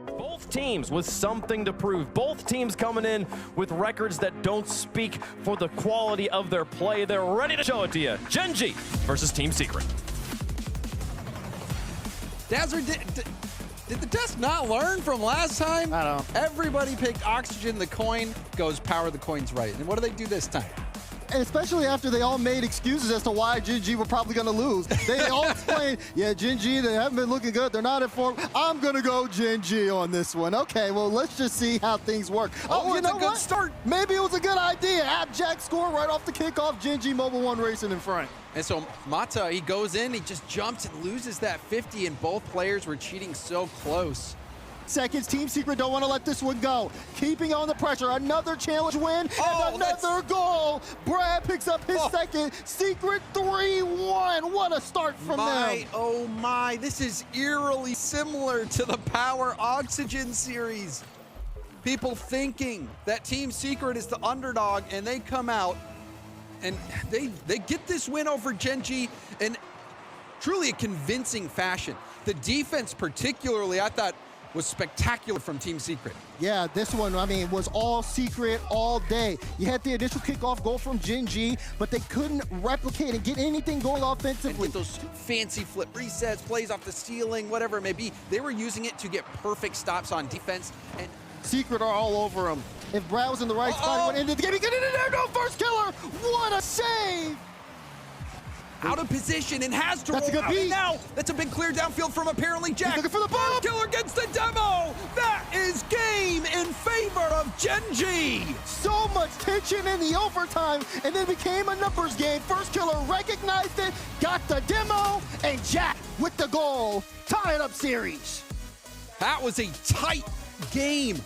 Both teams with something to prove. Both teams coming in with records that don't speak for the quality of their play. They're ready to show it to you. GenG versus Team Secret. Dazzler, did the desk not learn from last time? I don't know. Everybody picked Oxygen, the coin goes power, the coin's right. And what do they do this time? And especially after they all made excuses as to why GenG were probably going to lose. They all explained, yeah, GenG, they haven't been looking good. They're not in form. I'm going to go GenG on this one. Okay, well, let's just see how things work. Oh, you it's know a good what? start. Maybe it was a good idea. Abjack score right off the kickoff. GenG MOBIL1 racing in front. And so Mata, he goes in, he just jumps and loses that 50, and both players were cheating so close. Seconds, Team Secret don't want to let this one go. Keeping on the pressure, another challenge win, and another goal. Brad picks up his second. Secret 3-1. What a start from them. Oh my, this is eerily similar to the Power Oxygen series. People thinking that Team Secret is the underdog, and they come out and they get this win over GenG in truly a convincing fashion. The defense particularly, I thought, was spectacular from Team Secret. Yeah, this one, I mean, was all Secret all day. You had the initial kickoff goal from GenG, but they couldn't replicate and get anything going offensively. And those fancy flip resets, plays off the ceiling, whatever it may be, they were using it to get perfect stops on defense. And Secret are all over him. If Brad was in the right spot, he would end the game. He get in there, no first killer. What a save! Out of position and has to That's roll a good out. beat. And now that's a big clear downfield from apparently Jack. He's looking for the ball. First killer gets the demo. That is game in favor of GenG. So much tension in the overtime, and then became a numbers game. First killer recognized it, got the demo, and Jack with the goal. Tie it up series. That was a tight game.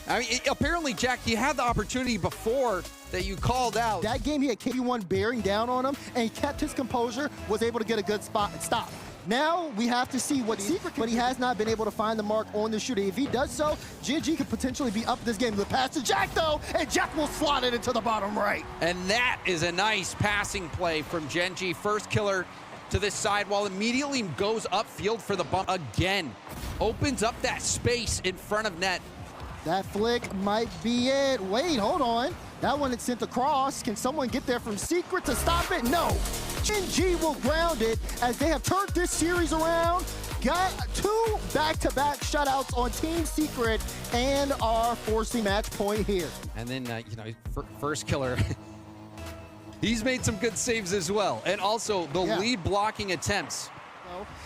I mean, apparently, Jack, he had the opportunity before that you called out. That game, he had KD1 bearing down on him, and he kept his composure, was able to get a good spot and stop. Now we have to see what Secret can do, but he has not been able to find the mark on the shooting. If he does so, GenG could potentially be up this game. The pass to Jack, though, and Jack will slot it into the bottom right. And that is a nice passing play from GenG. First killer to this sidewall, immediately goes upfield for the bump again. Opens up that space in front of net. That flick might be it. Wait, hold on. That one it sent across. Can someone get there from Secret to stop it? No. GenG will ground it as they have turned this series around. Got two back-to-back shutouts on Team Secret and are forcing match point here. And then, you know, first killer, he's made some good saves as well. And also the lead blocking attempts.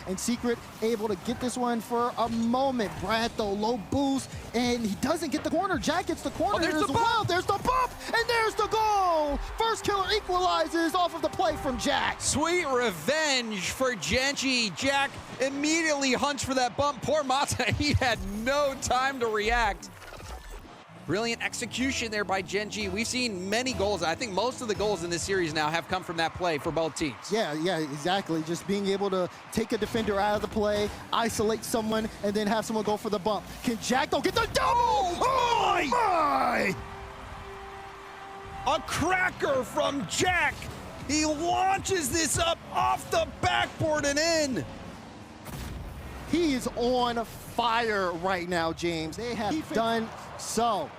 And Secret able to get this one for a moment. Brad, though, low boost, and he doesn't get the corner. Jack gets the corner there's as the well. bump. There's the bump, and there's the goal. First killer equalizes off of the play from Jack. Sweet revenge for GenG. Jack immediately hunts for that bump. Poor Mata, he had no time to react. Brilliant execution there by GenG. We've seen many goals. I think most of the goals in this series now have come from that play for both teams. Yeah, exactly. Just being able to take a defender out of the play, isolate someone, and then have someone go for the bump. Can Jack go get the double? Oh my! A cracker from Jack. He launches this up off the backboard and in. He is on fire right now, James. They have done so.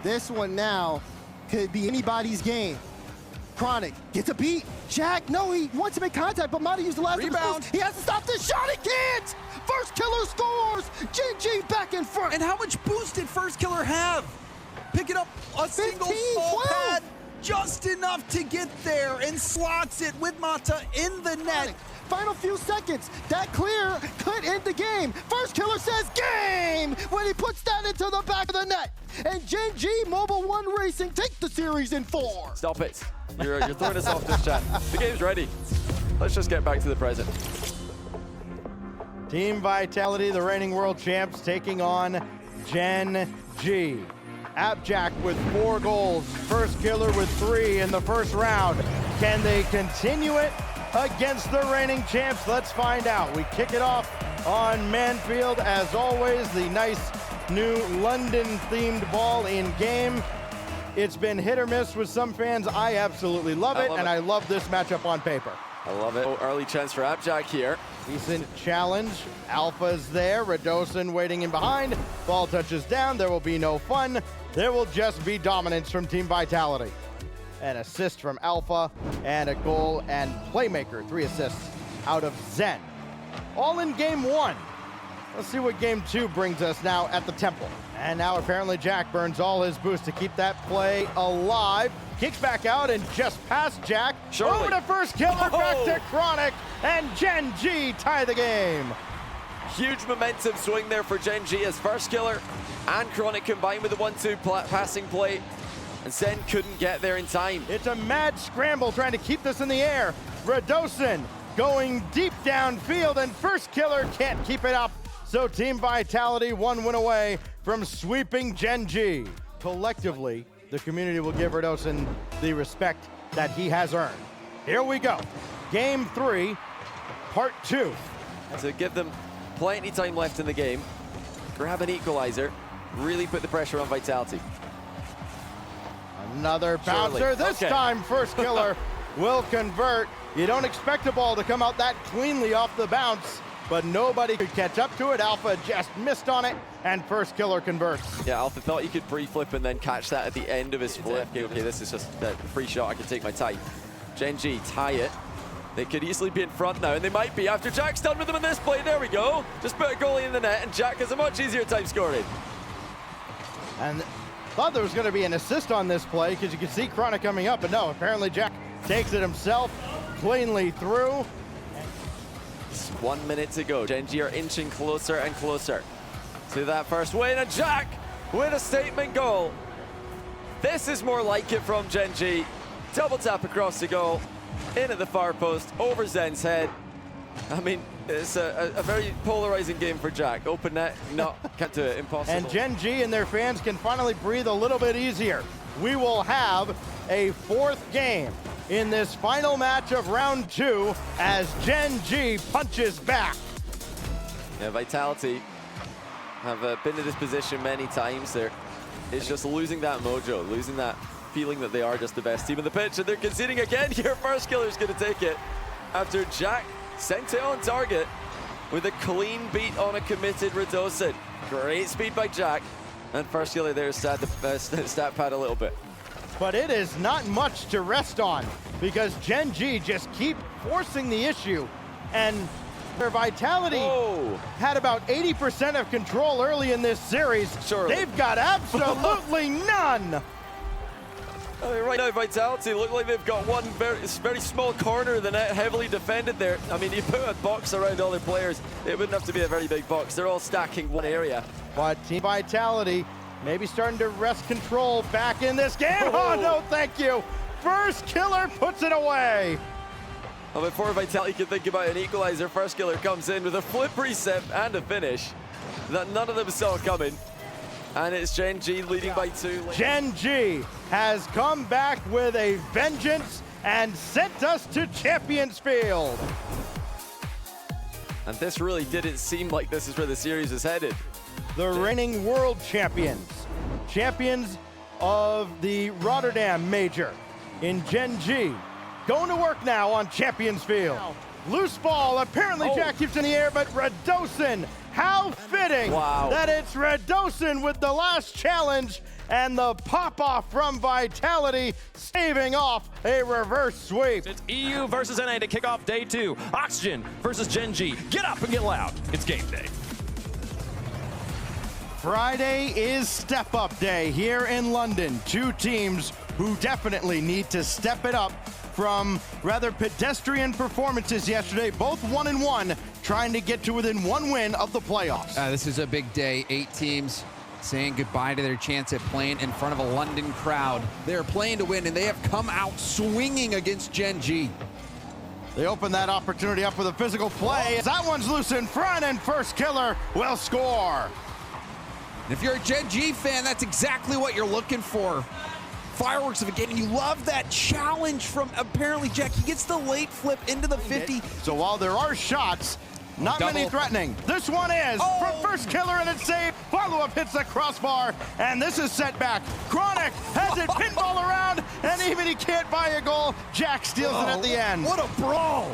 This one now could be anybody's game. Chronic gets a beat. Jack, no, he wants to make contact, but might have used the last rebound. He has to stop this shot. He can't. First killer scores. GenG back in front. And how much boost did First Killer have? Picking up a single small pad, just enough to get there, and slots it with Mata in the net. Final few seconds. That clear could end the game. First killer says game when he puts that into the back of the net. And GenG MOBIL1 Racing take the series in 4. Stop it. You're throwing us off this chat. The game's ready. Let's just get back to the present. Team Vitality, the reigning world champs, taking on GenG. Abjack with 4 goals. First killer with 3 in the first round. Can they continue it against the reigning champs? Let's find out. We kick it off on Manfield. As always, the nice new London-themed ball in game. It's been hit or miss with some fans. I absolutely love it, and I love this matchup on paper. I love it. Oh, early chance for Abjack here. Decent challenge. Alpha's there. Radosin waiting in behind. Ball touches down. There will be no fun. There will just be dominance from Team Vitality. An assist from Alpha, and a goal and playmaker. 3 assists out of Zen. All in game 1. Let's see what game 2 brings us now at the Temple. And now apparently Jack burns all his boost to keep that play alive. Kicks back out and just past Jack. Over to first killer, back to Chronic, and GenG tie the game. Huge momentum swing there for GenG as first killer and Chronic combined with the 1-2 passing play. And Zen couldn't get there in time. It's a mad scramble trying to keep this in the air. Radosin going deep downfield, and first killer can't keep it up. So Team Vitality 1 win away from sweeping GenG. Collectively, the community will give Radosin the respect that he has earned. Here we go. Game 3, part 2. To give them plenty time left in the game, grab an equalizer, really put the pressure on Vitality. Another bouncer. This time first killer will convert. You don't expect a ball to come out that cleanly off the bounce, but nobody could catch up to it. Alpha just missed on it, and first killer converts. Yeah, Alpha thought he could pre-flip and then catch that at the end of his flip. Okay, this is just a free shot. I can take my time. GenG tie it. They could easily be in front now, and they might be after Jack's done with them in this play. There we go. Just put a goalie in the net, and Jack has a much easier time scoring. And thought there was going to be an assist on this play because you can see Chronic coming up, but no, apparently Jack takes it himself cleanly through. Just 1 minute to go. GenG are inching closer and closer to that first win, and Jack with a statement goal. This is more like it from GenG. Double tap across the goal, in at the far post, over Zen's head. I mean, it's a very polarizing game for Jack. Open net, no, can't do it, impossible. And GenG and their fans can finally breathe a little bit easier. We will have a 4th game in this final match of round 2 as GenG punches back. Yeah, Vitality have been in this position many times. It's just losing that mojo, losing that feeling that they are just the best team in the pitch, and they're conceding again here. First killer's gonna take it after Jack sent it on target with a clean beat on a committed Radosin. Great speed by Jack, and first killer there sat the stat pad a little bit. But it is not much to rest on because GenG just keep forcing the issue, and their Vitality had about 80% of control early in this series. They've got absolutely none. Right now, Vitality look like they've got one very small corner of the net, heavily defended there. I mean, you put a box around all their players, it wouldn't have to be a very big box. They're all stacking one area. But Team Vitality maybe starting to wrest control back in this game. Oh, no, thank you. First killer puts it away. Well, before Vitality could think about an equalizer, first killer comes in with a flip reset and a finish that none of them saw coming. And it's GenG leading by 2. GenG has come back with a vengeance and sent us to Champions Field. And this really didn't seem like this is where the series is headed. The reigning world champions, champions of the Rotterdam Major in GenG, going to work now on Champions Field. Loose ball, apparently Jack keeps in the air, but Radosin, how fitting that it's Radosin with the last challenge, and the pop-off from Vitality saving off a reverse sweep. It's EU versus NA to kick off day 2. Oxygen versus GenG. Get up and get loud. It's game day. Friday is step-up day here in London. 2 teams who definitely need to step it up from rather pedestrian performances yesterday, both 1-1, trying to get to within 1 win of the playoffs. This is a big day. 8 teams saying goodbye to their chance at playing in front of a London crowd. They're playing to win, and they have come out swinging against GenG. They open that opportunity up with a physical play. That one's loose in front, and first killer will score. If you're a GenG fan, that's exactly what you're looking for. Fireworks of a game, and you love that challenge from apparently Jack. He gets the late flip into the 50. So while there are shots, Not many threatening. This one is from first killer, and it's saved. Follow-up hits the crossbar, and this is set back. Chronic has it pinball around, and even he can't buy a goal. Jack steals it at the end. What a brawl.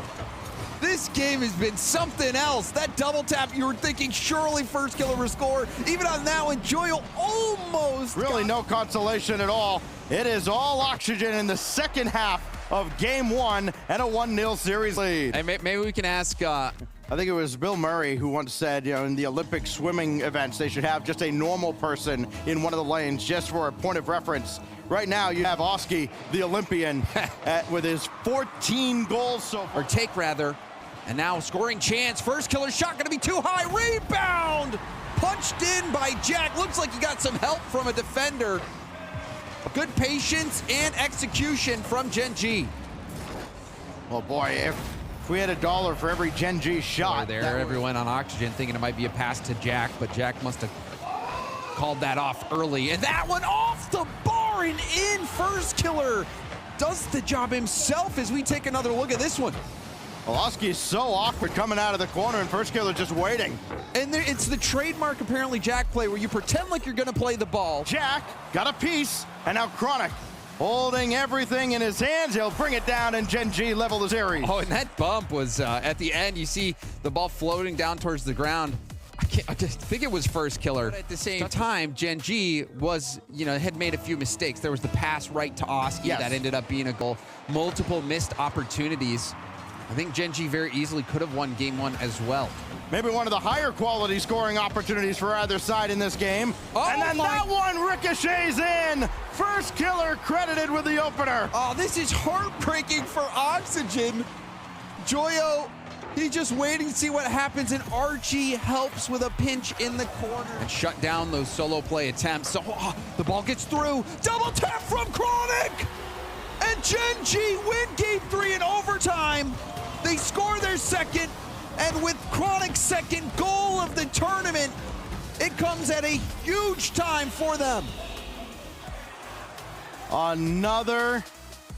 This game has been something else. That double tap, you were thinking surely first killer will score. Even on that one, Joyo almost Really no consolation at all. It is all oxygen in the second half of game 1 and a 1-0 series lead. Hey, maybe we can ask... I think it was Bill Murray who once said, you know, in the Olympic swimming events, they should have just a normal person in one of the lanes, just for a point of reference. Right now, you have Oski, the Olympian, with his 14 goals so far. Or take, rather. And now scoring chance. First killer shot going to be too high. Rebound! Punched in by Jack. Looks like he got some help from a defender. Good patience and execution from GenG. Well, boy, if we had $1 for every GenG shot. There, everyone on oxygen thinking it might be a pass to Jack, but Jack must have called that off early. And that one off the bar and in. First killer does the job himself as we take another look at this one. Oski is so awkward coming out of the corner, and first killer just waiting. And it's the trademark, apparently, Jack play, where you pretend like you're going to play the ball. Jack got a piece, and now Chronic holding everything in his hands. He'll bring it down, and GenG level the series. Oh, and that bump was at the end. You see the ball floating down towards the ground. I just think it was first killer. But at the same time, GenG was, had made a few mistakes. There was the pass right to Oski that ended up being a goal. Multiple missed opportunities. I think GenG very easily could have won game 1 as well. Maybe one of the higher quality scoring opportunities for either side in this game. And then that one ricochets in. First killer credited with the opener. Oh, this is heartbreaking for Oxygen. Joyo, he's just waiting to see what happens, and Archie helps with a pinch in the corner. And shut down those solo play attempts. So the ball gets through. Double tap from Chronic! And GenG win game 3 in overtime. They score their second, and with Chronic's second goal of the tournament, it comes at a huge time for them. Another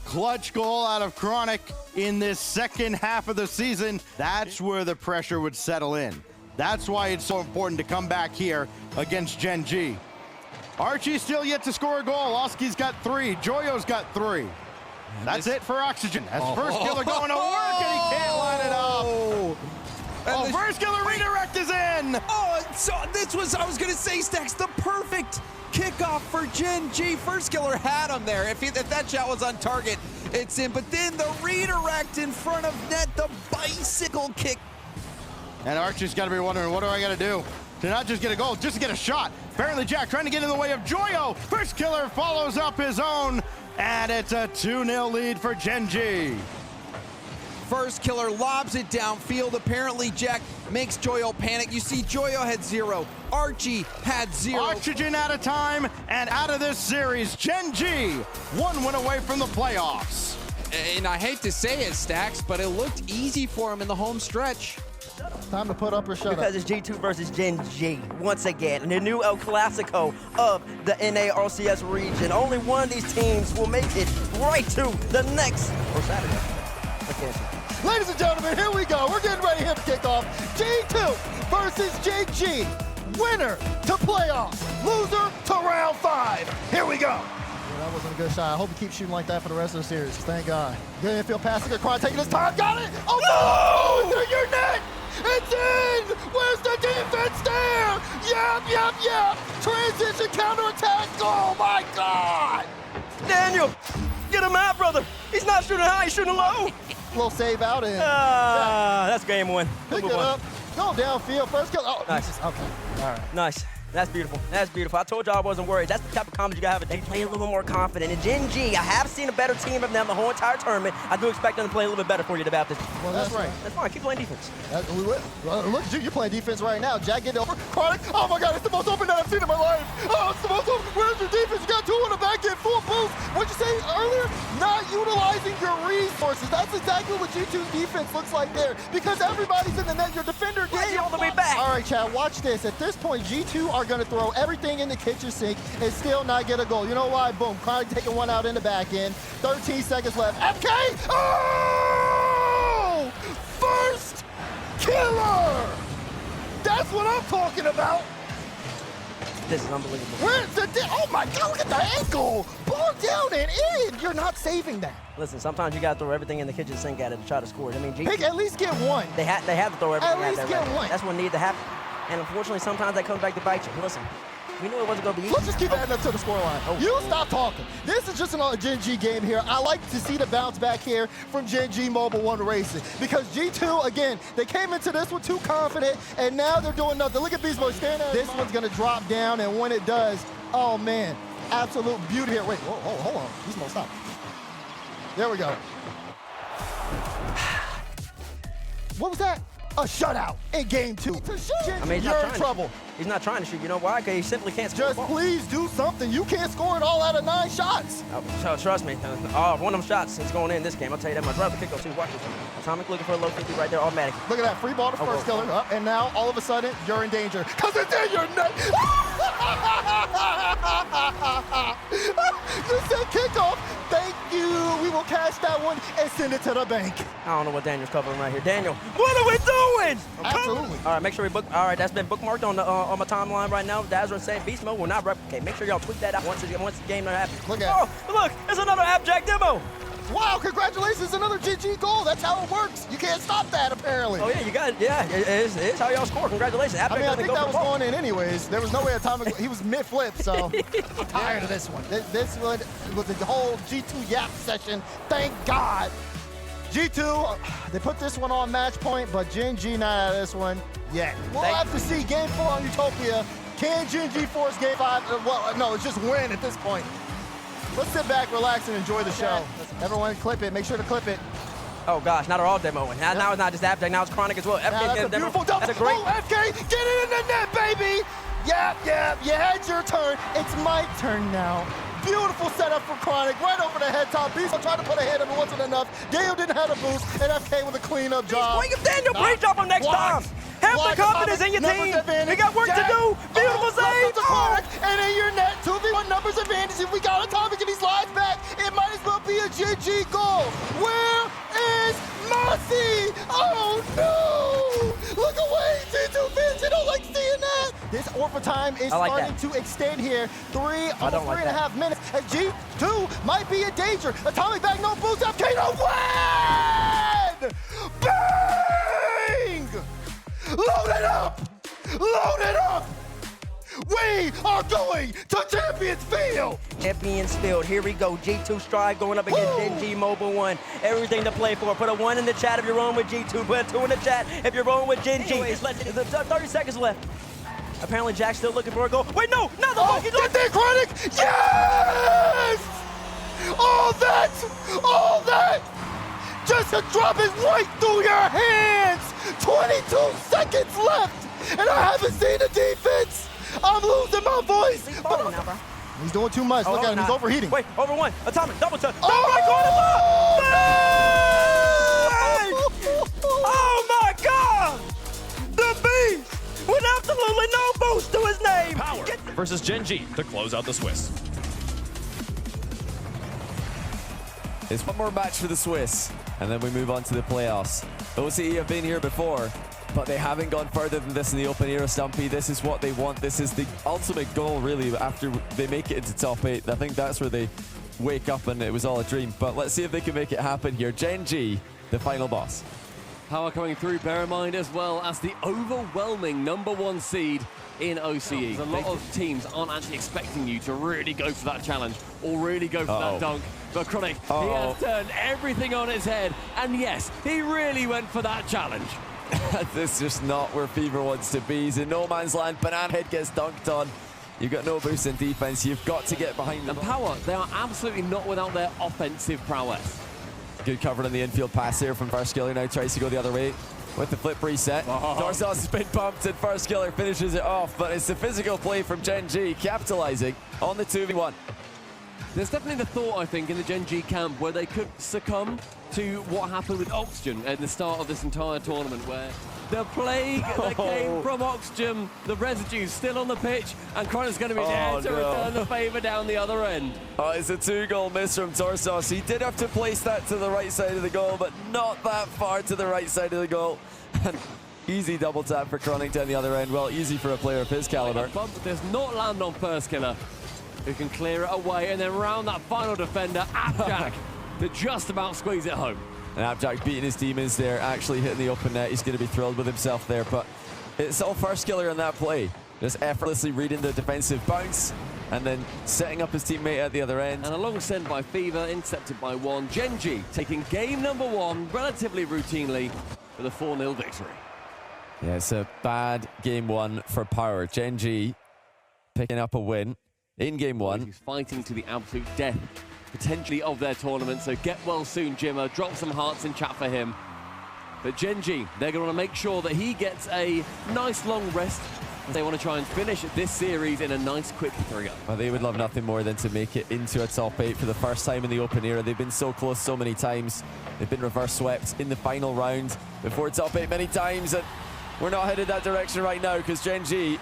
clutch goal out of Chronic in this second half of the season. That's where the pressure would settle in. That's why it's so important to come back here against GenG. Archie's still yet to score a goal. Oski's got 3. Joyo's got 3. That's it for Oxygen. As first killer going to work, and he can't line it up. First killer redirect is in. So this was, I was going to say, Stacks, the perfect kickoff for GenG. First killer had him there. If that shot was on target, it's in. But then the redirect in front of net, the bicycle kick. And Archie's got to be wondering, what do I got to do to not just get a goal, just to get a shot? Apparently Jack trying to get in the way of Joyo. First killer follows up his own. And it's a 2-0 lead for GenG. First killer lobs it downfield. Apparently Jack makes Joyo panic. You see Joyo had 0. Archie had 0. Oxygen out of time and out of this series. GenG 1 win away from the playoffs. And I hate to say it, Stacks, but it looked easy for him in the home stretch. Time to put up or shut because up. It's G2 versus GenG once again, in the new El Clasico of the NA/RLCS region. Only one of these teams will make it right to the next Saturday. Ladies and gentlemen, here we go. We're getting ready here to kick off G2 versus GenG. Winner to playoffs, loser to round 5. Here we go. Yeah, that wasn't a good shot. I hope he keeps shooting like that for the rest of the series. Thank God. Good infield passing, Cron taking his time. Got it. Oh no! Through your net. It's in! Where's the defense there? Yep. Transition, counterattack. Oh my God! Daniel, get him out, brother. He's not shooting high, he's shooting low. Little save out and That's game 1. pick it up. Go downfield. First kill. Oh, Nice. Okay. All right. Nice. That's beautiful. That's beautiful. I told y'all I wasn't worried. That's the type of confidence you gotta have. They play a little more confident. And GenG, I have seen a better team of them the whole entire tournament. I do expect them to play a little bit better for you, the Baptist. Well, that's right. That's fine. Keep playing defense. Look at you. You're playing defense right now. Jack, get over. Chronic. Oh my God, it's the most open that I've seen in my life. Oh, it's the most open. Where's your defense? You got 2 on the back end, full boost. What'd you say earlier? Not utilizing your resources. That's exactly what G2's defense looks like there. Because everybody's in the net. Your defender gets all the way back. All right, Chad, watch this. At this point, G2 are going to throw everything in the kitchen sink and still not get a goal. You know why? Boom. Chronic taking one out in the back end. 13 seconds left. FK! Oh! First killer! This is unbelievable. Where's the oh my God, look at the ankle! Ball down and in! You're not saving that. Listen, sometimes you gotta throw everything in the kitchen sink at it to try to score it. I mean, Pick, at least get one. they have to throw everything At at least that get right now. one. That's what needed to happen. And unfortunately, sometimes that comes back to bite you. Listen, we knew it wasn't gonna be easy. Let's just keep adding up to the scoreline. You stop talking. This is just a GenG game here. I like to see the bounce back here from GenG MOBIL1 Racing because G2, again, they came into this one too confident, and now they're doing nothing. Look at Beast Boy staring at this one's gonna drop down, and when it does, oh man, absolute beauty here. Wait, hold on. Beast Boy, stop. There we go. What was that? A shutout in game 2. I mean, you're in trouble. He's not trying to shoot. You know why? Because he simply can't score. Just please do something. You can't score it all out of 9 shots. So trust me, one of them shots is going in this game. I'll tell you that much. Right up the kick too. Watch this. Atomic looking for a low 50 right there, automatic. Look at that free ball to first killer. And now all of a sudden you're in danger because it's in your net. You said kickoff. Thank you. We will cash that one and send it to the bank. I don't know what Daniel's covering right here. Daniel, what are we doing? Absolutely. All right, make sure we book. All right, that's been bookmarked on the on my timeline right now. Dazra saying beast mode will not replicate. Make sure y'all tweet that out once the game happens. Look at it. Look, it's another Abjack demo. Wow, congratulations, another GG goal. That's how it works. You can't stop that, apparently. Oh, yeah, you got it. Yeah, it's how y'all score. Congratulations. I mean, I think that was going in anyways. There was no way Atomic, he was mid-flip, so I'm tired of this one. This one was the whole G2 Yap session. Thank God. G2, they put this one on match point, but GenG not out of this one yet. We'll have to see game 4 on Utopia. Can GenG force game 5? Well, no, it's just win at this point. Let's sit back, relax, and enjoy the show. Everyone clip it. Make sure to clip it. Oh, gosh, not all demoing. Now it's not just Abjack, now it's Chronic as well. FK That's a beautiful double. That's a great. Oh, FK, get it in the net, baby! Yeah, you had your turn. It's my turn now. Beautiful setup for Chronic, right over the head top. Beast tried to put a hit, but it wasn't enough. Daniel didn't have a boost, and FK with a cleanup job. Bring him, Daniel, breach drop him next time. Have the confidence in your team. You got work to do. Beautiful save. And in your net, 2v1 numbers advantage. If we got Atomic and he's live back, it might as well be a GG goal. Where is Mossy? Oh no! Look away, G2 fans. You don't like seeing that. This Orpha time is starting to extend here. 3.5 minutes. And G2 might be in danger. Atomic back, no boost. FK to win! Bang! Load it up! Load it up! We are going to Champions Field! Champions Field, here we go. G2 Stride going up against GenG MOBIL1. Everything to play for. Put a 1 in the chat if you're rolling with G2. Put a 2 in the chat if you're rolling with GenG. Anyways, 30 seconds left. Apparently Jack's still looking for a goal. Wait, no! Not the monkey! Get there, Chronic! Yes! All that! Just to drop it right through your hands! 22 seconds left! And I haven't seen the defense! I'm losing my voice! He's doing too much. Look at him. He's overheating. Wait, over 1. Atomic, double touch. Right Oh my God! The Beast! With absolutely no boost to his name! Power versus GenG to close out the Swiss. It's one more match for the Swiss, and then we move on to the playoffs. OCE have been here before, but they haven't gone further than this in the Open Era, Stumpy. This is what they want. This is the ultimate goal, really, after they make it into top 8. I think that's where they wake up and it was all a dream. But let's see if they can make it happen here. GenG, the final boss. Power coming through, bear in mind as well as the overwhelming #1 seed in OCE. A lot of teams aren't actually expecting you to really go for that challenge or really go for that dunk. But Chronic, he has turned everything on its head. And yes, he really went for that challenge. This is just not where Fever wants to be. He's in no man's land. Banana Head gets dunked on. You've got no boost in defense. You've got to get behind them. And Power, they are absolutely not without their offensive prowess. Good cover on the infield pass here from First Killer. Now tries to go the other way with the flip reset. Dorsos has been bumped and First Killer finishes it off, but it's the physical play from GenG capitalizing on the 2v1. There's definitely the thought, I think, in the GenG camp where they could succumb to what happened with Oxygen at the start of this entire tournament, where the plague that came from Oxygen, the residue still on the pitch, and Chronic's going to be there to return the favour down the other end. It's a 2-goal miss from Dorsos. He did have to place that to the right side of the goal, but not that far to the right side of the goal. Easy double tap for Chronic down the other end. Well, easy for a player of his caliber. Bump does not land on First Killer, who can clear it away and then round that final defender, Abjack, to just about squeeze it home. And Abjack beating his demons there, actually hitting the open net. He's going to be thrilled with himself there, but it's all First Killer in that play. Just effortlessly reading the defensive bounce and then setting up his teammate at the other end. And a long send by Fever, intercepted by one. GenG taking game number 1 relatively routinely with a 4-0 victory. Yeah, it's a bad game 1 for Power. GenG picking up a win in game 1. He's fighting to the absolute death, potentially, of their tournament. So get well soon, Jimmer. Drop some hearts in chat for him. But GenG, they're going to make sure that he gets a nice long rest. They want to try and finish this series in a nice quick 3-0. Well, they would love nothing more than to make it into a top 8 for the first time in the Open era. They've been so close so many times. They've been reverse swept in the final round before top 8 many times, and we're not headed that direction right now because GenG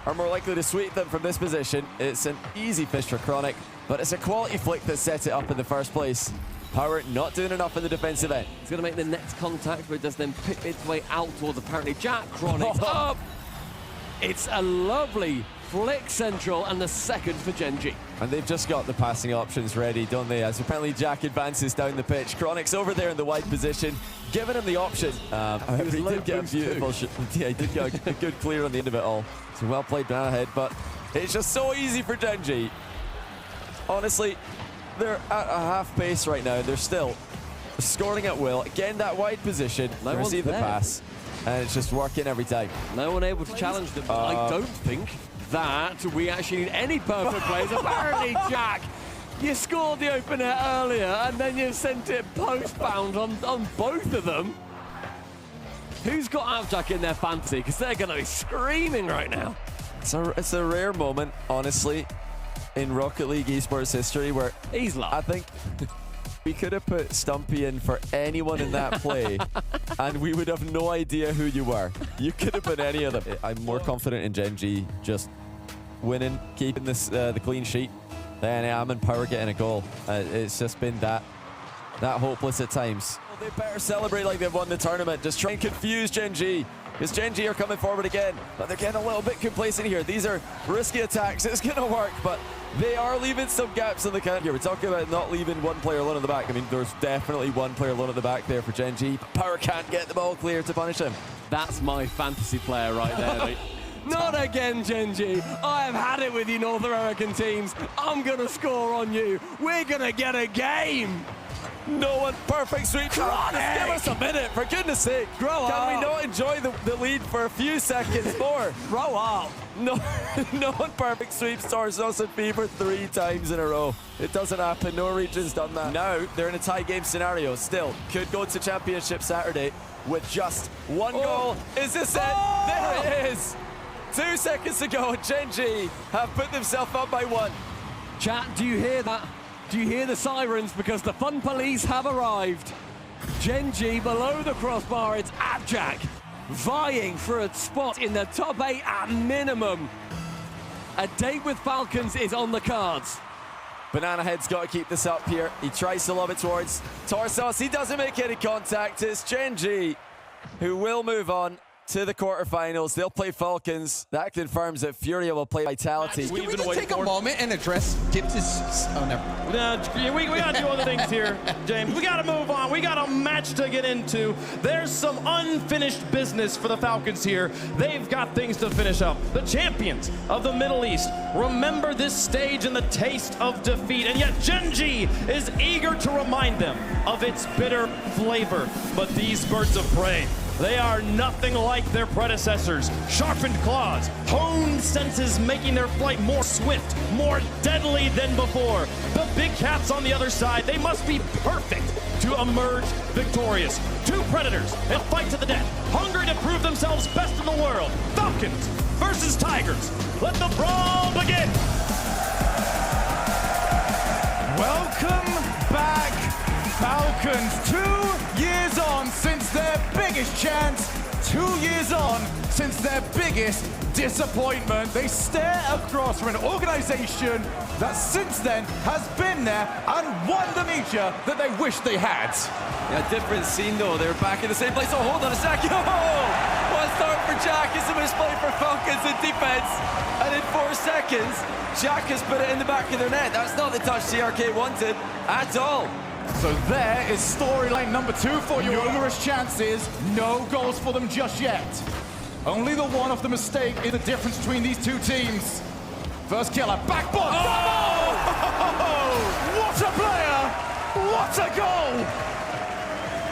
are more likely to sweep them from this position. It's an easy fish for Chronic, but it's a quality flick that set it up in the first place. Power not doing enough in the defensive end. He's going to make the next contact, but it does then pip its way out towards apparently Jack. Chronic up. It's a lovely flick central and the second for GenG. And they've just got the passing options ready, don't they? As apparently Jack advances down the pitch. Chronic's over there in the wide position, giving him the option. He did get a beautiful yeah, he did get a good clear on the end of it all. So well played Banana Head, but it's just so easy for GenG. Honestly, they're at a half pace right now. They're still scoring at will. Again, that wide position. No one's receive the there. pass. And it's just working every time. No one able to challenge them. I don't think that we actually need any perfect plays. Apparently, Jack, you scored the opener earlier and then you sent it post-bound on both of them. Who's got Abjack in their fantasy? Because they're going to be screaming right now. It's a rare moment, honestly, in Rocket League Esports history where he's low. I think we could have put Stumpy in for anyone in that play and we would have no idea who you were. You could have put any of them. I'm more confident in GenG just winning, keeping this the clean sheet than I am in Power getting a goal. It's just been that hopeless at times. Well, they better celebrate like they've won the tournament. Just try and confuse GenG. Because GenG are coming forward again, but they're getting a little bit complacent here. These are risky attacks. It's going to work, but they are leaving some gaps in the count here. We're talking about not leaving one player alone at the back. I mean, there's definitely one player alone at the back there for GenG. Power can't get the ball clear to punish him. That's my fantasy player right there, mate. Not again, GenG. I have had it with you North American teams. I'm going to score on you. We're going to get a game. No one, perfect sweep. Just give us a minute, for goodness sake. Grow up. Can we not enjoy the lead for a few seconds more? Grow up. No one perfect sweeps Tarsos and Fever 3 times in a row. It doesn't happen. No region's done that. Now they're in a tie game scenario. Still could go to Championship Saturday with just one goal. Is this it? There it is. 2 seconds to go. GenG have put themselves up by 1. Chat, do you hear that? Do you hear the sirens? Because the fun police have arrived. GenG below the crossbar. It's Abjack vying for a spot in the top 8 at minimum. A date with Falcons is on the cards. Banana Head's got to keep this up here. He tries to lob it towards Tarsos. He doesn't make any contact. It's GenG who will move on to the quarterfinals. They'll play Falcons. That confirms that Furia will play Vitality. Can we just take a moment and address Gibbs' oh, never. We got to do other things here, James. We got to move on. We got a match to get into. There's some unfinished business for the Falcons here. They've got things to finish up. The champions of the Middle East remember this stage and the taste of defeat, and yet GenG is eager to remind them of its bitter flavor. But these birds of prey, they are nothing like their predecessors. Sharpened claws, honed senses, making their flight more swift, more deadly than before. The big cats on the other side, they must be perfect to emerge victorious. 2 predators in a fight to the death, hungry to prove themselves best in the world. Falcons versus Tigers. Let the brawl begin. Welcome back, Falcons. 2 years on since their biggest chance, 2 years on since their biggest disappointment. They stare across from an organization that since then has been there and won the major that they wish they had. Yeah, different scene though. They're back in the same place. Oh, hold on a sec. Oh, what's start for Jack. It's a misplay for Falcons in defense. And in 4 seconds, Jack has put it in the back of their net. That's not the touch CRK wanted at all. So there is storyline number 2 for you. Numerous chances, no goals for them just yet. Only the one of the mistake is the difference between these two teams. First killer, backboard, double! What a player! What a goal!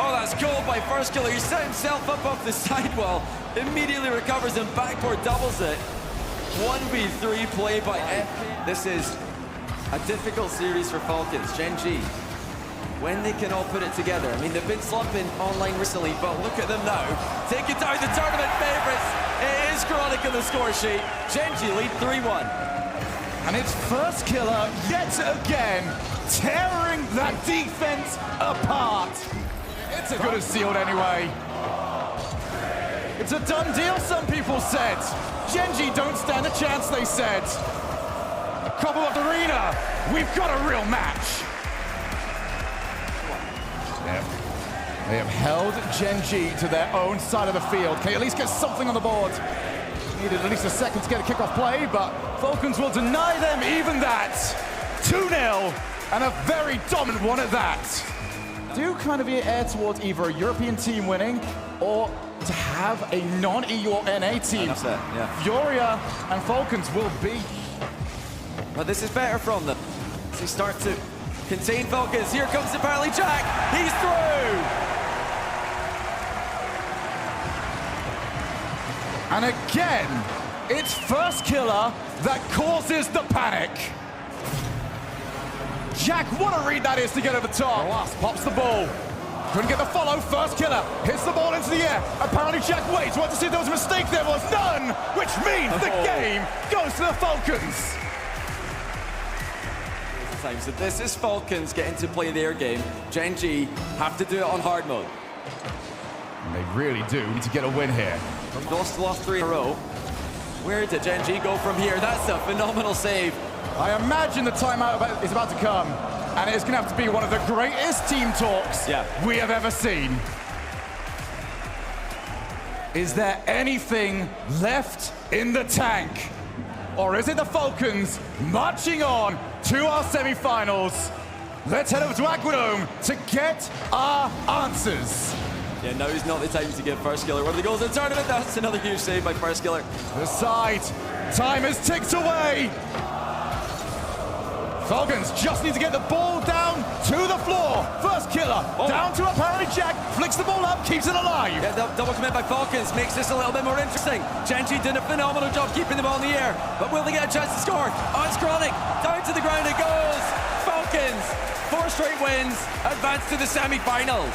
Oh, that's goal by first killer. He set himself up off the sidewall, immediately recovers and backboard doubles it. 1v3 play by F. This is a difficult series for Falcons. GenG, when they can all put it together. I mean, they've been slumping online recently, but look at them now. Taking down the tournament favorites. It is Chronic on the score sheet. GenG lead 3-1. And it's first killer yet again, tearing that defense apart. It's as good as sealed anyway. It's a done deal, some people said. GenG don't stand a chance, they said. Couple of arena, we've got a real match. Yep. They have held GenG to their own side of the field. Can they at least get something on the board? Needed at least a second to get a kickoff play, but Falcons will deny them even that. 2-0, and a very dominant one at that. Do kind of err towards either a European team winning or to have a non-EU or NA team. That's it, yeah. Furia and Falcons will be. But this is better from them. As they start to contain Falcons. Here comes apparently Jack. He's through. And again, it's first killer that causes the panic. Jack, what a read that is to get over top. Ross pops the ball. Couldn't get the follow. First killer hits the ball into the air. Apparently Jack waits. Want to see if there was a mistake. There was none, which means the game goes to the Falcons. So this is Falcons getting to play their game. GenG have to do it on hard mode. And they really do need to get a win here. Lost 3 in a row. Where did GenG go from here? That's a phenomenal save. I imagine the timeout is about to come, and it's going to have to be one of the greatest team talks we have ever seen. Is there anything left in the tank? Or is it the Falcons marching on to our semi-finals? Let's head over to Aquadome to get our answers. Yeah, now is not the time to give first killer one of the goals in the tournament. That's another huge save by first killer. The side, time has ticked away. Falcons just need to get the ball down to the floor. First killer, down to apparently Jack, flicks the ball up, keeps it alive. Yeah, double commit by Falcons makes this a little bit more interesting. GenG did a phenomenal job keeping the ball in the air, but will they get a chance to score? Oh, it's Chronic, down to the ground it goes. Falcons, 4 straight wins, advance to the semi-finals.